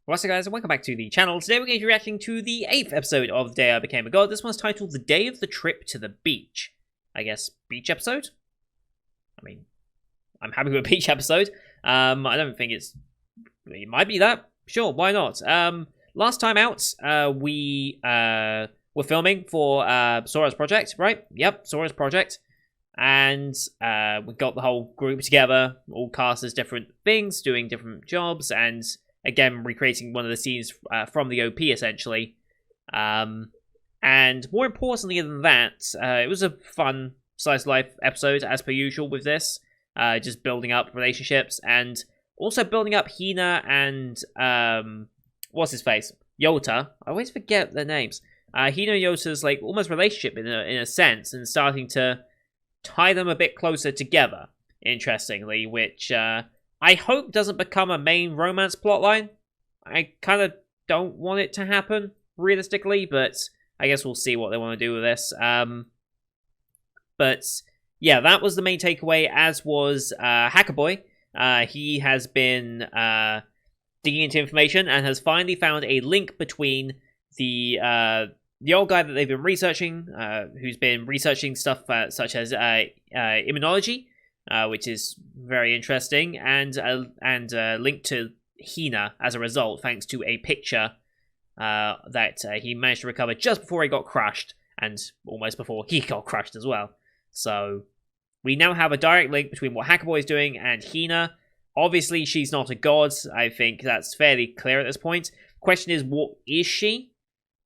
What's up, guys, and welcome back to the channel. Today we're going to be reacting to the 8th episode of The Day I Became a God. This one's titled The Day of the Trip to the Beach. I guess, beach episode? I mean, I'm happy with a beach episode. I don't think it might be that. Sure, why not? Last time out, we were filming for Sora's project, right? Yep, Sora's project. And we got the whole group together, all cast as different things, doing different jobs, and again, recreating one of the scenes from the OP, essentially. And more importantly than that, it was a fun slice of life episode, as per usual with this. Just building up relationships, and also building up Hina and, what's his face? Yota. I always forget their names. Hina and Yota's, like, almost relationship in a sense, and starting to tie them a bit closer together, interestingly, which, I hope doesn't become a main romance plotline. I kind of don't want it to happen, realistically, but I guess we'll see what they want to do with this. But yeah, that was the main takeaway, as was Hacker Boy. He has been digging into information and has finally found a link between the old guy that they've been researching, who's been researching stuff such as immunology, which is very interesting, and linked to Hina as a result, thanks to a picture that he managed to recover just before he got crushed, and almost before he got crushed as well. So we now have a direct link between what Hackerboy is doing and Hina. Obviously, she's not a god. I think that's fairly clear at this point. Question is, what is she?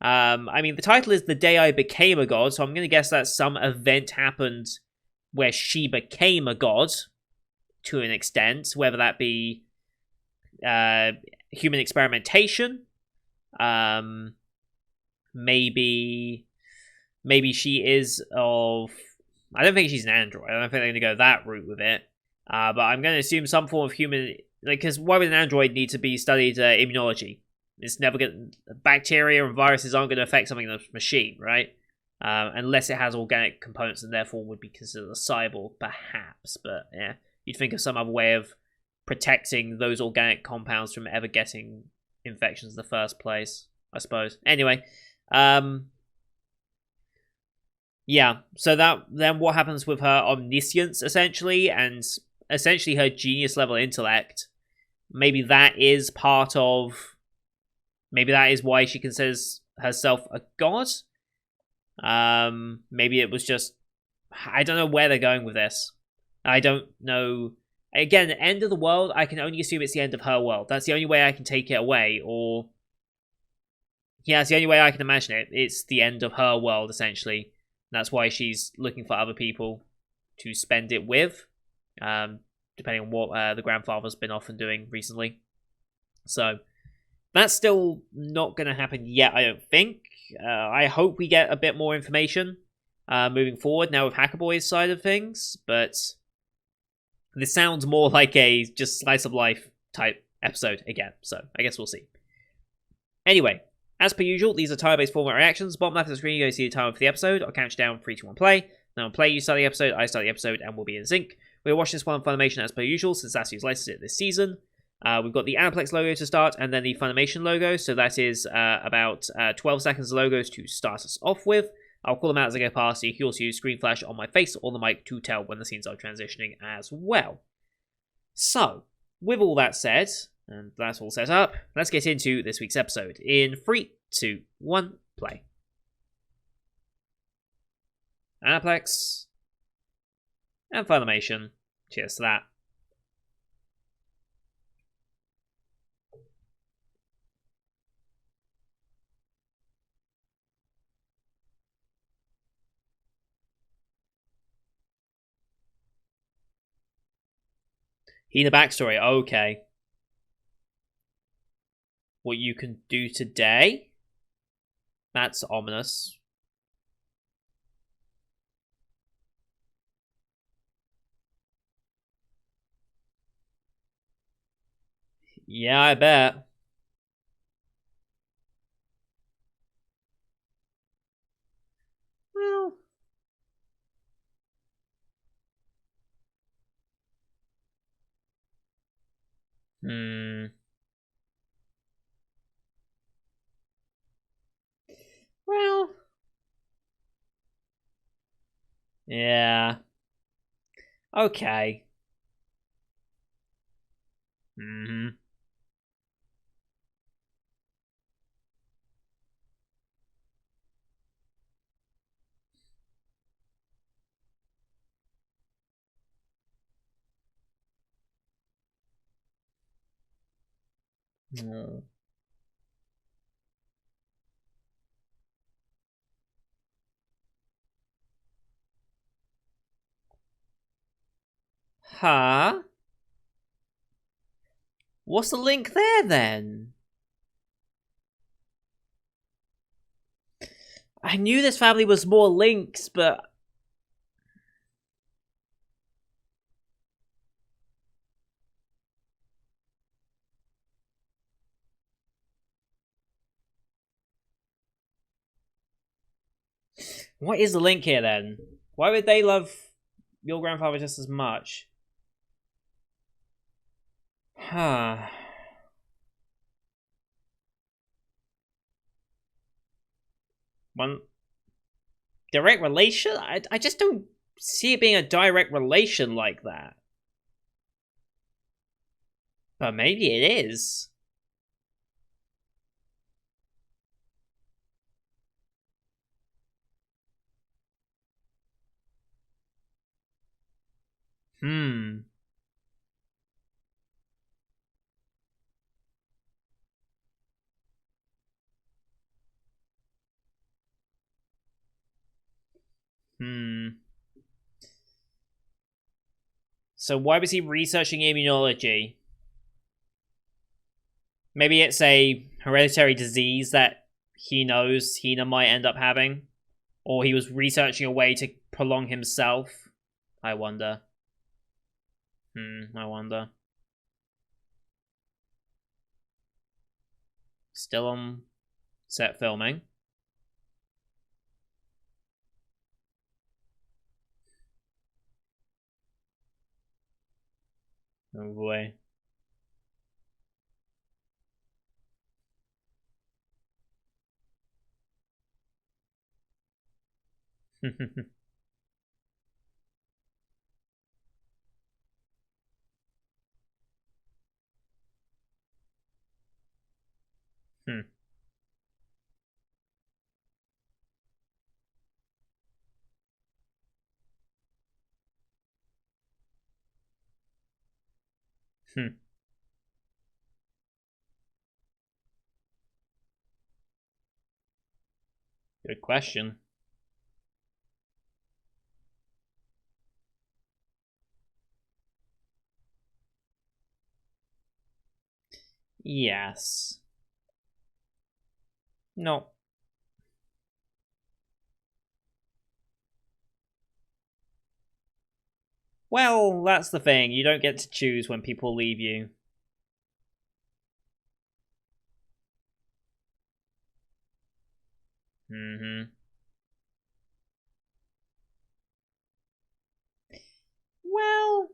I mean, the title is The Day I Became a God, so I'm going to guess that some event happened where she became a god, to an extent, whether that be human experimentation, maybe she is of... I don't think she's an android. I don't think they're going to go that route with it, but I'm going to assume some form of human... because why would an android need to be studied immunology? It's never going to... Bacteria and viruses aren't going to affect something in the machine, right? Unless it has organic components and therefore would be considered a cyborg, perhaps. But yeah, you'd think of some other way of protecting those organic compounds from ever getting infections in the first place, I suppose. Anyway, yeah, so then what happens with her omniscience, essentially, and essentially her genius level intellect? Maybe that is part of... Maybe that is why she considers herself a god? Maybe it was just... I don't know where they're going with this. I don't know. Again, end of the world, I can only assume it's the end of her world. That's the only way I can take it away, or... Yeah, it's the only way I can imagine it. It's the end of her world, essentially. That's why she's looking for other people to spend it with, depending on what the grandfather's been off and doing recently. So... that's still not going to happen yet, I don't think. I hope we get a bit more information moving forward now with Hackerboy's side of things, but this sounds more like a just slice of life type episode again, so I guess we'll see. Anyway, as per usual, these are tile-based format reactions. Bottom left of the screen, you're going to see the timer for the episode. I'll count you down, 3, 2, 1, play. Then I'll play, you start the episode, I start the episode, and we'll be in sync. We're watching this one on Funimation as per usual, since that's who's licensed it this season. We've got the Aniplex logo to start, and then the Funimation logo, so that is about 12 seconds of logos to start us off with. I'll call them out as I go past, so you can also use screen flash on my face or the mic to tell when the scenes are transitioning as well. So, with all that said, and that's all set up, let's get into this week's episode. In 3, 2, 1, play. Aniplex and Funimation. Cheers to that. Hina backstory, okay. What you can do today? That's ominous. Yeah, I bet. Well... Yeah. Okay. Mm-hmm. Oh. Huh? What's the link there then? I knew this family was more links, but what is the link here then? Why would they love your grandfather just as much? Huh. One direct relation? I just don't see it being a direct relation like that. But maybe it is. Hmm. Hmm. So why was he researching immunology? Maybe it's a hereditary disease that he knows Hina might end up having. Or he was researching a way to prolong himself. I wonder. I wonder. Still on set filming. Oh boy. Hmm. Hmm. Good question. Yes. No. Well, that's the thing. You don't get to choose when people leave you. Mm-hmm. Well.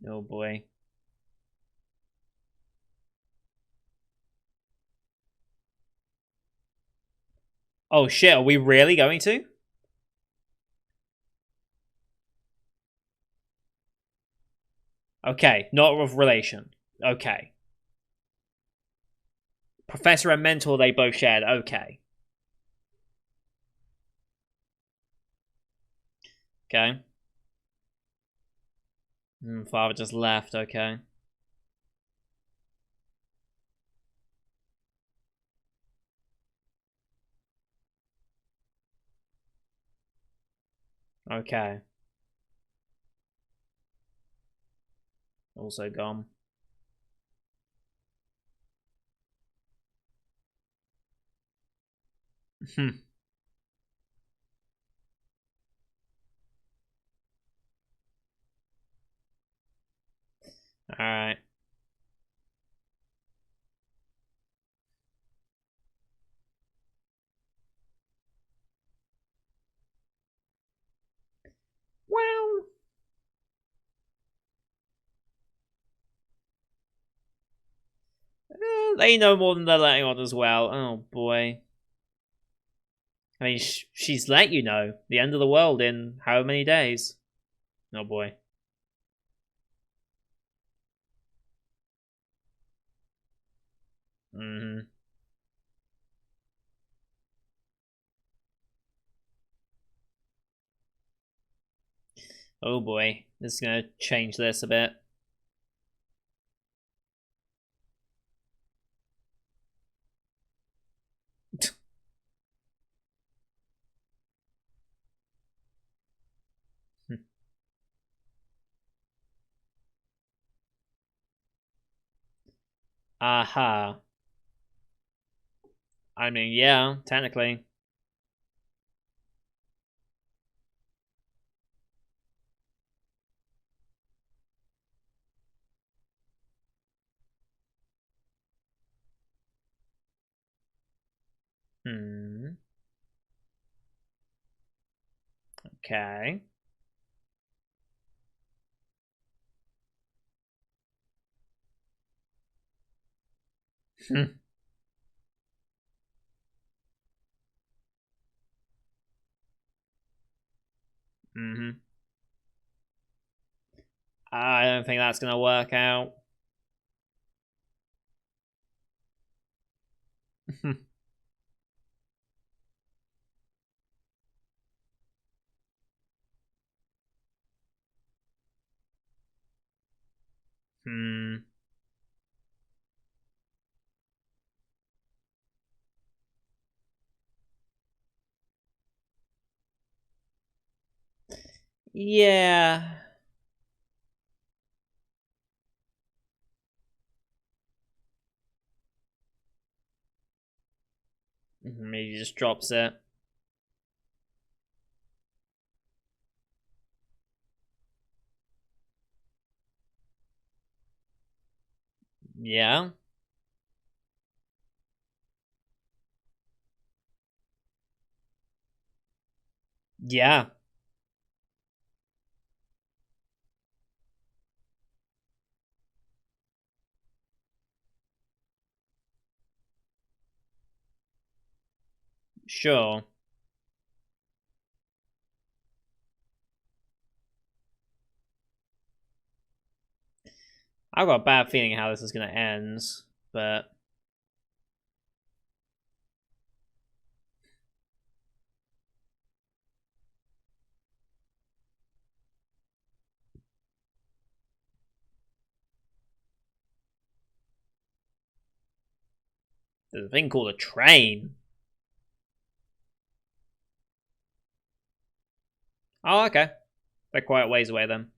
Oh boy. Oh shit, are we really going to? Okay, not of relation. Okay. Professor and mentor they both shared. Okay. Okay. Father just left. Okay. Okay. Also gone. Hmm. Alright. Well, they know more than they're letting on as well. Oh boy. I mean, she's let you know the end of the world in how many days? Oh boy. Hmm. Oh boy. This is gonna change this a bit. Aha. I mean, yeah, technically. Hmm. Okay. Hmm. I don't think that's gonna work out. Hmm. Yeah. Maybe he just drops it. Yeah. Yeah. Sure. I've got a bad feeling how this is gonna end, but there's a thing called a train. Oh, okay. They're quite a ways away then.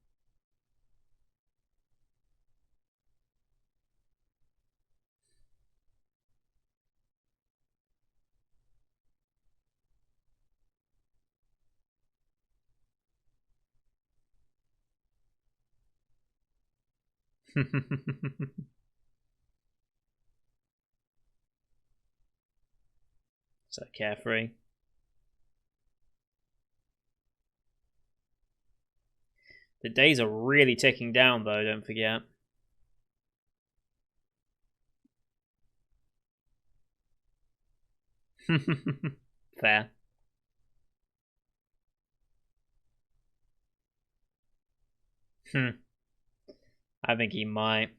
So carefree. The days are really ticking down, though. Don't forget. Fair. Hmm. I think he might.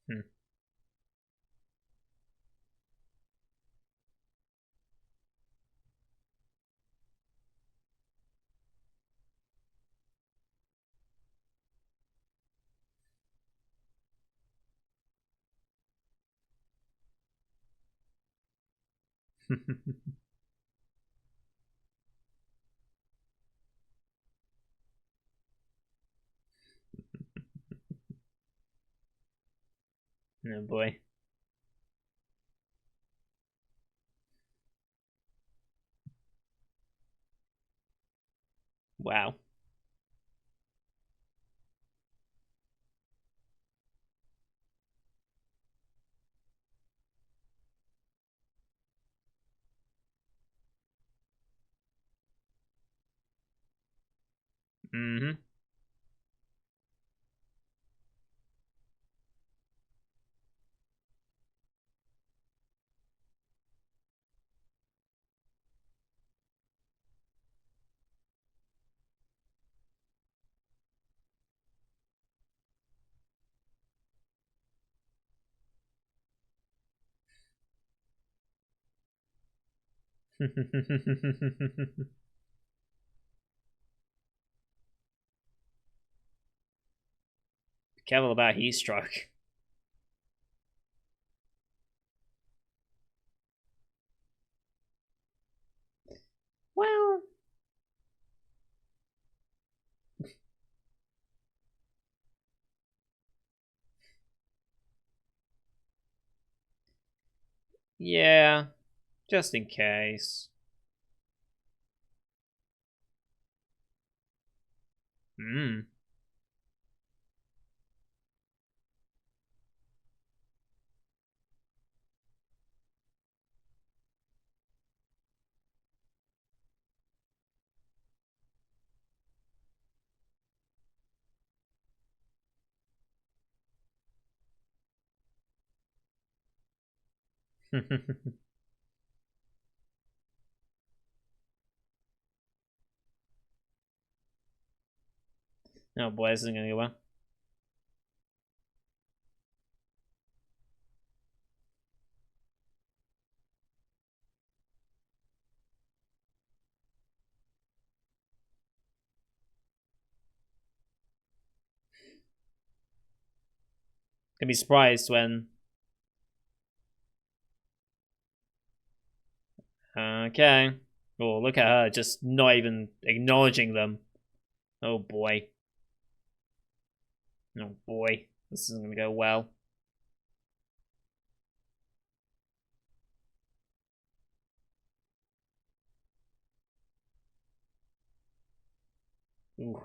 Hmm. Oh boy. Wow. Hmm. Careful about heat stroke. Well, yeah, just in case. Hmm. Oh boy, this isn't gonna go well. Gonna be surprised when. Okay. Oh, look at her, just not even acknowledging them. Oh boy. Oh boy. This isn't gonna go well. Ooh.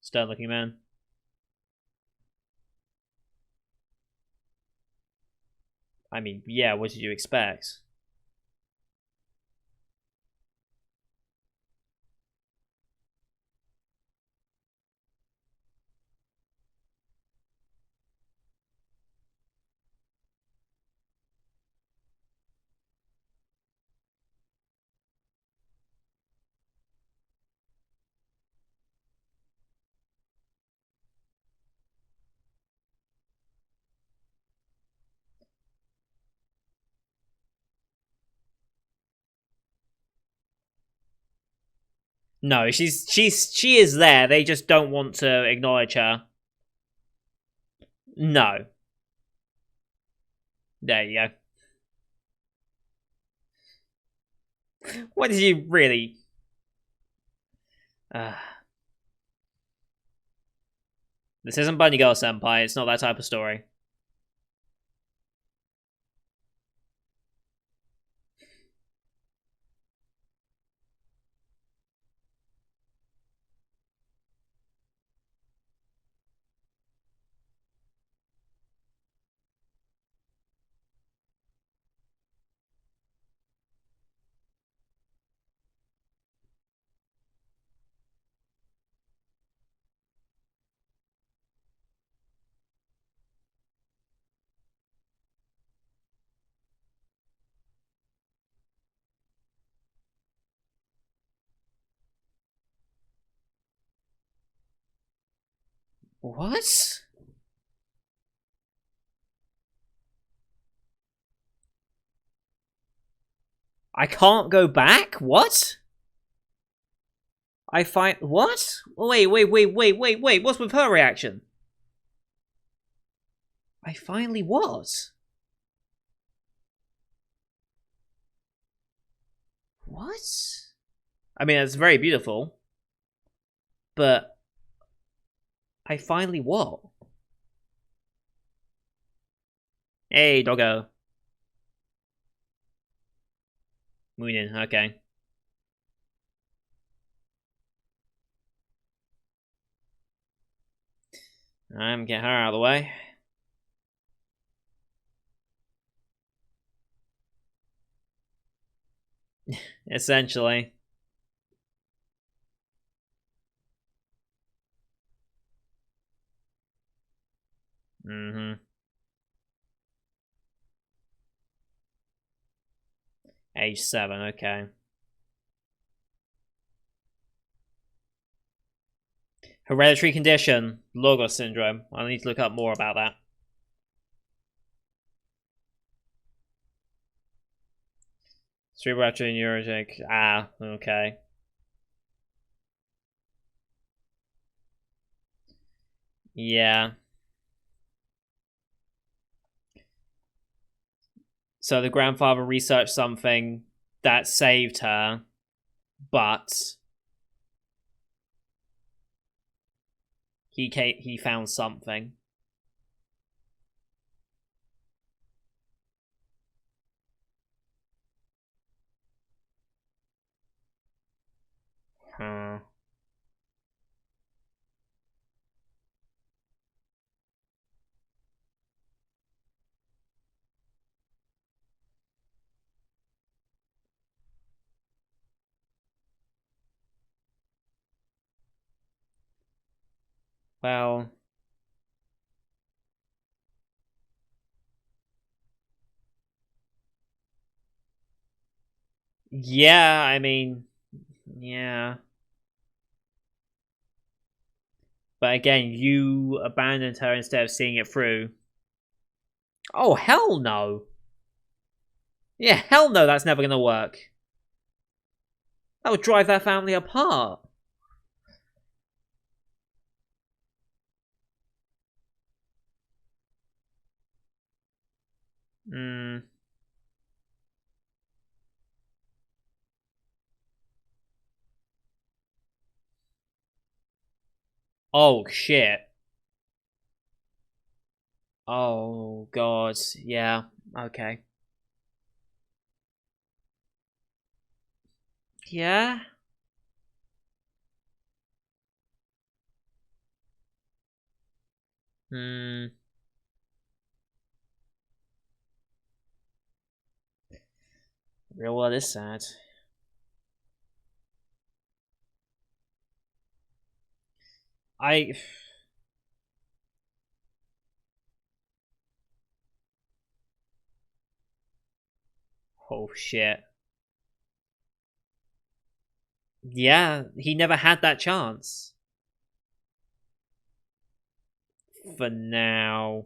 Stern looking man. I mean, yeah, what did you expect? No, she is there. They just don't want to acknowledge her. No. There you go. What did you really? This isn't Bunny Girl Senpai. It's not that type of story. What? I can't go back? What? I find what? Wait. What's with her reaction? I finally what? What? I mean, it's very beautiful, but I finally what? Hey, doggo. Moonin, okay. I'm getting her out of the way. Essentially. Mm-hmm. Age 7, okay. Hereditary condition, Logos syndrome. I need to look up more about that. Cerebral neurologic. Ah, okay. Yeah. So the grandfather researched something that saved her, but he found something. Huh. Well, yeah, I mean, yeah. But again, you abandoned her instead of seeing it through. Oh, hell no. Yeah, hell no, that's never gonna work. That would drive that family apart. Hmm. Oh, shit. Oh, God. Yeah, okay. Yeah? Hmm. Real world is sad. I. Oh, shit. Yeah, he never had that chance. For now.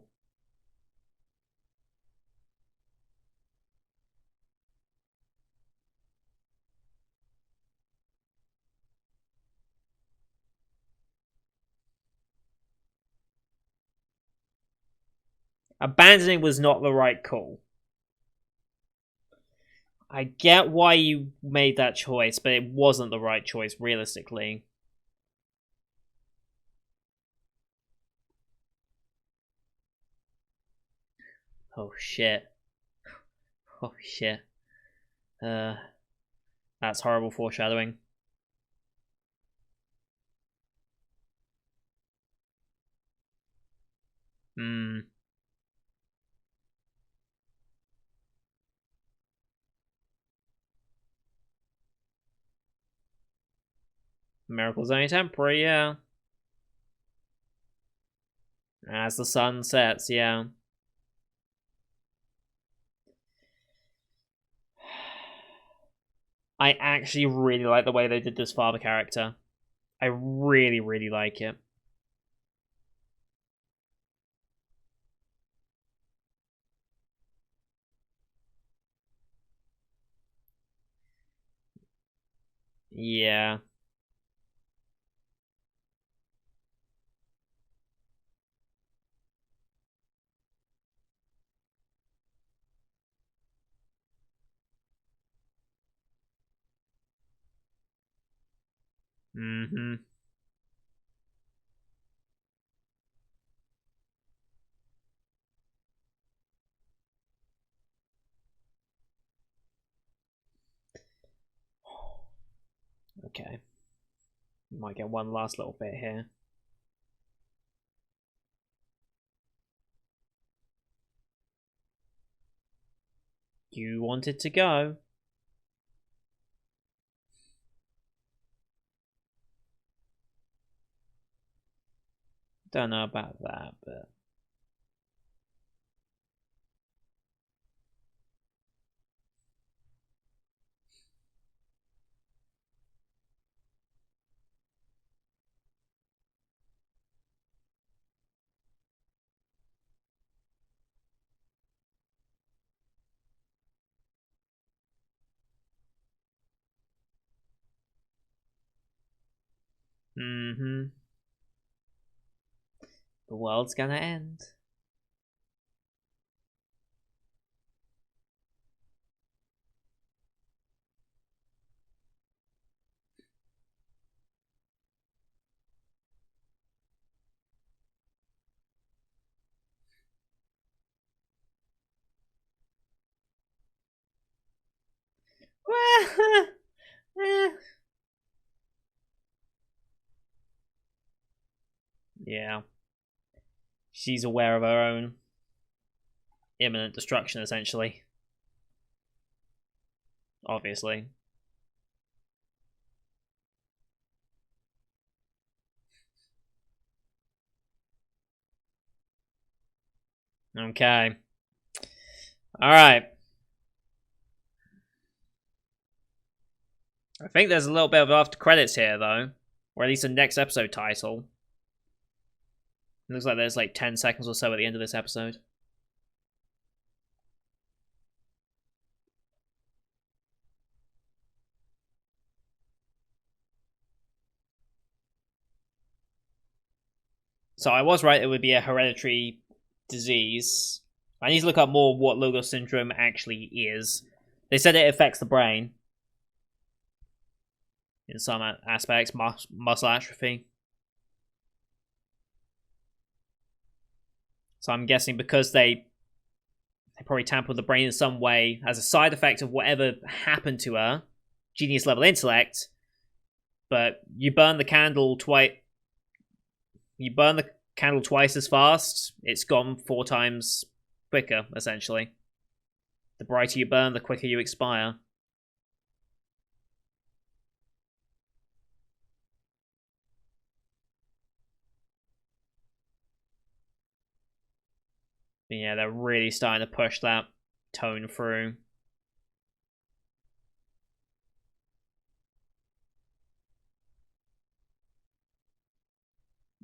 Abandoning was not the right call. I get why you made that choice, but it wasn't the right choice, realistically. Oh shit. Oh shit. Uh, that's horrible foreshadowing. Hmm. Miracle's only temporary, yeah. As the sun sets, yeah. I actually really like the way they did this father character. I really, really like it. Yeah. Mm-hmm. Okay. Might get one last little bit here. You wanted to go. Don't know about that, but Mm-hmm. The world's gonna end. Yeah. She's aware of her own imminent destruction, essentially. Obviously. Okay. Alright. I think there's a little bit of after credits here, though. Or at least a next episode title. It looks like there's like 10 seconds or so at the end of this episode. So I was right, it would be a hereditary disease. I need to look up more what Logos syndrome actually is. They said it affects the brain. In some aspects, muscle atrophy. So I'm guessing because they probably tampered with the brain in some way as a side effect of whatever happened to her, genius level intellect. But you burn the candle twice. You burn the candle twice as fast, it's gone 4 times quicker, essentially. The brighter you burn, the quicker you expire. But yeah, they're really starting to push that tone through.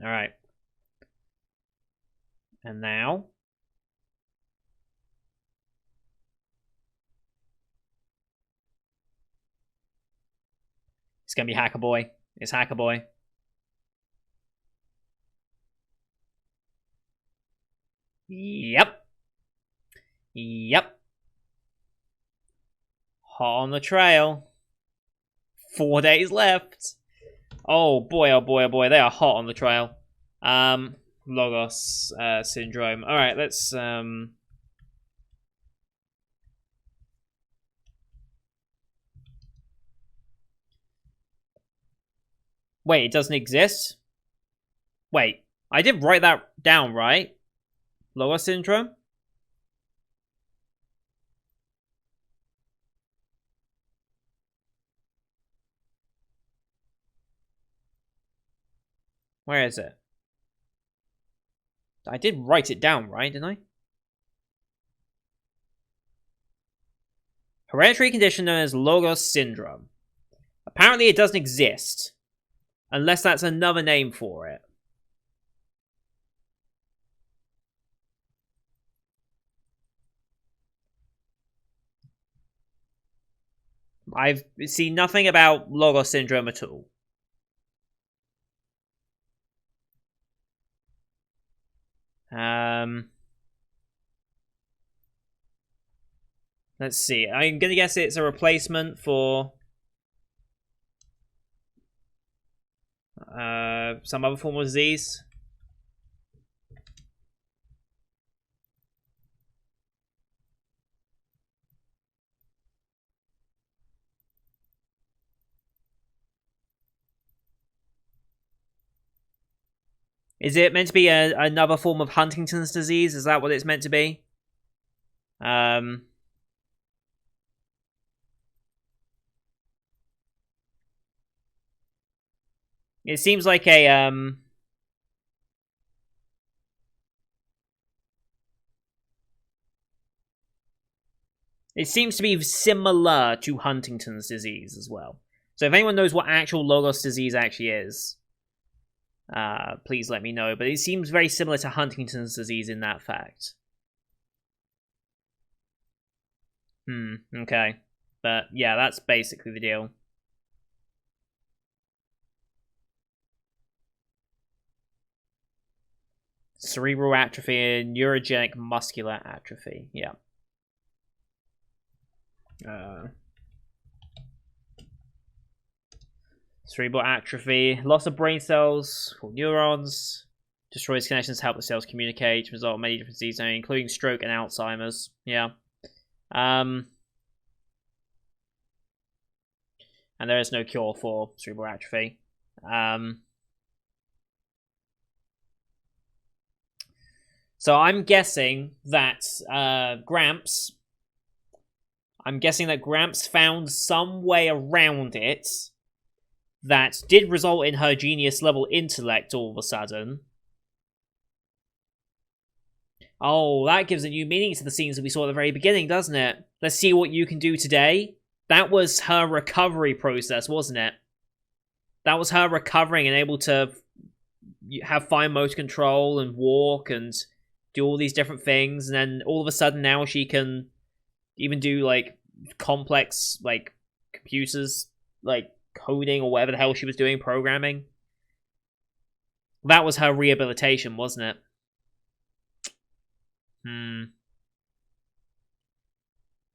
Alright. And now... it's gonna be Hacker Boy. It's Hacker Boy. Yep. Yep. Hot on the trail. 4 days left. Oh boy, oh boy, oh boy. They are hot on the trail. Logos syndrome. Alright, let's... Wait, it doesn't exist? Wait, I did write that down, right? Logos syndrome? Where is it? I did write it down, right, didn't I? Hereditary condition known as Logos syndrome. Apparently it doesn't exist. Unless that's another name for it. I've seen nothing about Logos syndrome at all. Let's see. I'm gonna guess it's a replacement for some other form of disease. Is it meant to be another form of Huntington's disease? Is that what it's meant to be? It seems like a it seems to be similar to Huntington's disease as well. So if anyone knows what actual Logos disease actually is, please let me know. But it seems very similar to Huntington's disease in that fact. Okay. But yeah, that's basically the deal. Cerebral atrophy and neurogenic muscular atrophy. Yeah. Cerebral atrophy, loss of brain cells called neurons, destroys connections to help the cells communicate, result in many different diseases, including stroke and Alzheimer's. Yeah. And there is no cure for cerebral atrophy. So I'm guessing that Gramps found some way around it that did result in her genius level intellect all of a sudden. Oh, that gives a new meaning to the scenes that we saw at the very beginning, doesn't it? Let's see what you can do today. That was her recovery process, wasn't it? That was her recovering and able to have fine motor control and walk and do all these different things, and then all of a sudden now she can even do like complex like computers, like coding or whatever the hell she was doing, programming. That was her rehabilitation, wasn't it?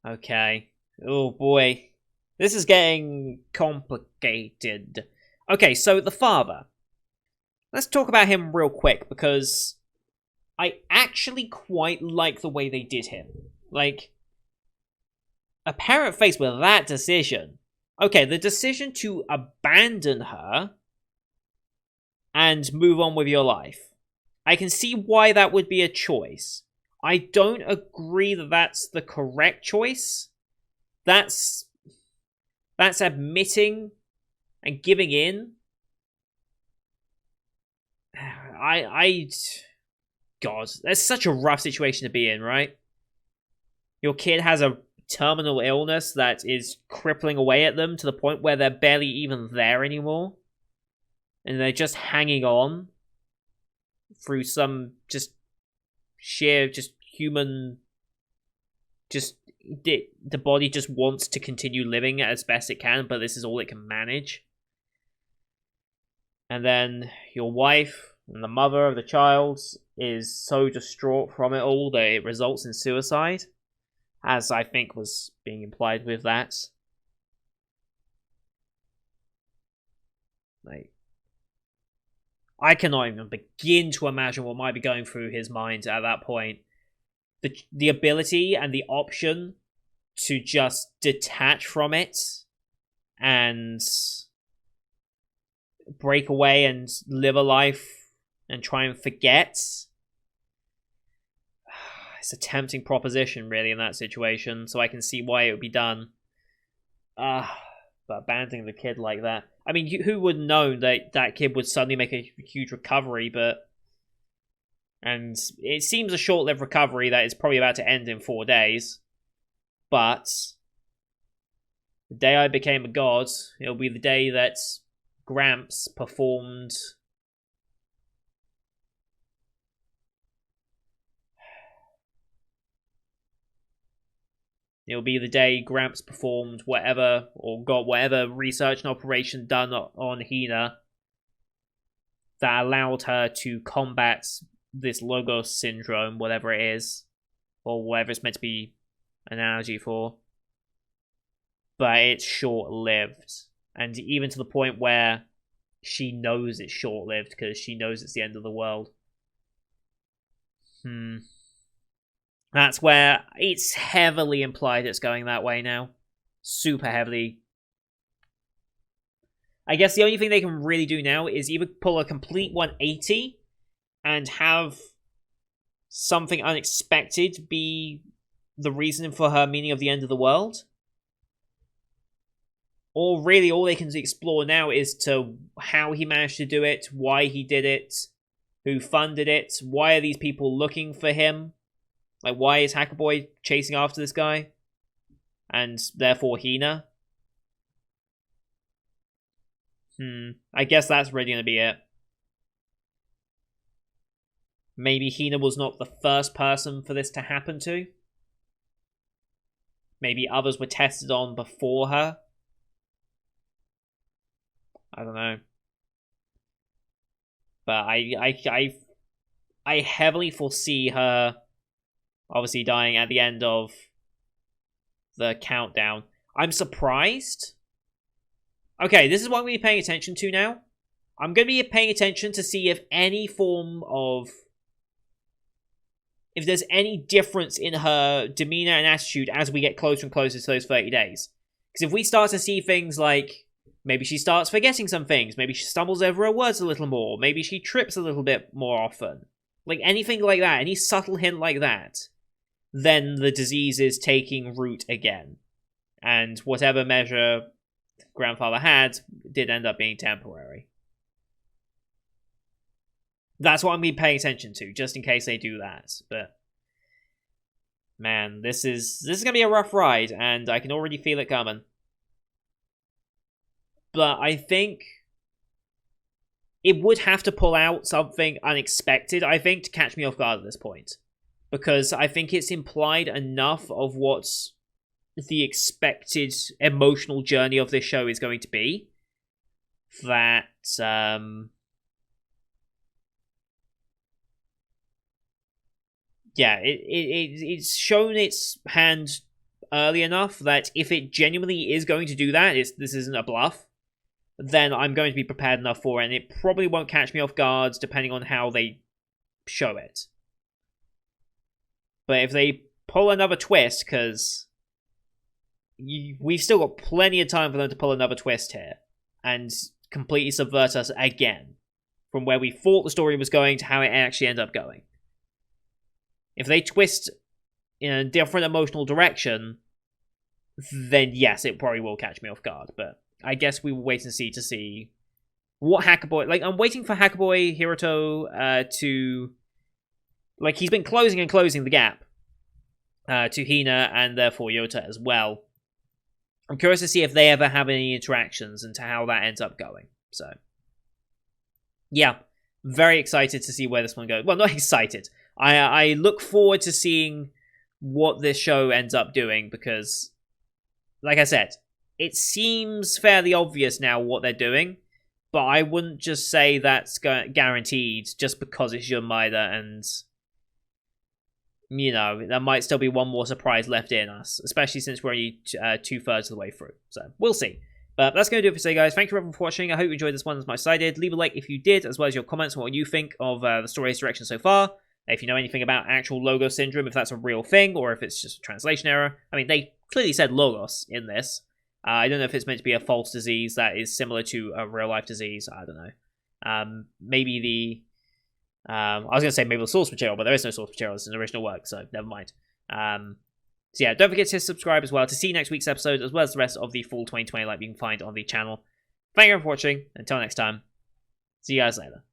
Okay. Oh boy. This is getting complicated. Okay, so the father. Let's talk about him real quick, because I actually quite like the way they did him. Like, a parent faced with that decision. Okay, the decision to abandon her and move on with your life. I can see why that would be a choice. I don't agree that that's the correct choice. That's admitting and giving in. God, that's such a rough situation to be in, right? Your kid has a terminal illness that is crippling away at them to the point where they're barely even there anymore. And they're just hanging on through some just sheer, just human, just the body just wants to continue living as best it can, but this is all it can manage. And then your wife and the mother of the child is so distraught from it all that it results in suicide, as I think was being implied with that. Like, I cannot even begin to imagine what might be going through his mind at that point. The ability and the option to just detach from it and break away and live a life and try and forget. It's a tempting proposition, really, in that situation, so I can see why it would be done. But abandoning the kid like that. I mean, who would have known that that kid would suddenly make a huge recovery, and it seems a short-lived recovery that is probably about to end in 4 days. But the day I became a god, it'll be the day that Gramps performed. It'll be the day Gramps performed whatever, or got whatever research and operation done on Hina that allowed her to combat this Logos syndrome, whatever it is, or whatever it's meant to be an analogy for. But it's short-lived, and even to the point where she knows it's short-lived because she knows it's the end of the world. That's where it's heavily implied it's going that way now. Super heavily. I guess the only thing they can really do now is either pull a complete 180 and have something unexpected be the reason for her meaning of the end of the world. Or really all they can explore now is to how he managed to do it, why he did it, who funded it, why are these people looking for him? Like, why is Hacker Boy chasing after this guy? And therefore Hina? I guess that's really going to be it. Maybe Hina was not the first person for this to happen to. Maybe others were tested on before her. I don't know. But I I heavily foresee her obviously dying at the end of the countdown. I'm surprised. Okay, this is what I'm going to be paying attention to now. I'm going to be paying attention to see if any form of... if there's any difference in her demeanor and attitude as we get closer and closer to those 30 days. Because if we start to see things like... maybe she starts forgetting some things. Maybe she stumbles over her words a little more. Maybe she trips a little bit more often. Like, anything like that. Any subtle hint like that. Then the disease is taking root again. And whatever measure grandfather had did end up being temporary. That's what I'm going to be paying attention to, just in case they do that. But, man, this is going to be a rough ride, and I can already feel it coming. But I think it would have to pull out something unexpected, I think, to catch me off guard at this point. Because I think it's implied enough of what's the expected emotional journey of this show is going to be that yeah, it's shown its hand early enough that if it genuinely is going to do that, this isn't a bluff, then I'm going to be prepared enough for it, and it probably won't catch me off guard depending on how they show it. But if they pull another twist, because we've still got plenty of time for them to pull another twist here and completely subvert us again from where we thought the story was going to how it actually ended up going. If they twist in a different emotional direction, then yes, it probably will catch me off guard. But I guess we will wait and see what Hackerboy... like, I'm waiting for Hackerboy Hiroto to... like, he's been closing the gap to Hina and therefore Yota as well. I'm curious to see if they ever have any interactions and to how that ends up going. So, yeah, very excited to see where this one goes. Well, not excited. I look forward to seeing what this show ends up doing because, like I said, it seems fairly obvious now what they're doing, but I wouldn't just say that's guaranteed just because it's Jun Maeda and... you know, there might still be one more surprise left in us, especially since we're only 2/3 of the way through. So, we'll see. But that's going to do it for today, guys. Thank you everyone for watching. I hope you enjoyed this one as much as I did. Leave a like if you did, as well as your comments on what you think of the story's direction so far. If you know anything about actual Logos syndrome, if that's a real thing, or if it's just a translation error. I mean, they clearly said Logos in this. I don't know if it's meant to be a false disease that is similar to a real-life disease. I don't know. Maybe the... I was going to say maybe the source material, but there is no source material. It's an original work, so never mind. So yeah, don't forget to subscribe as well to see next week's episode, as well as the rest of the full 2020 like you can find on the channel. Thank you for watching. Until next time, see you guys later.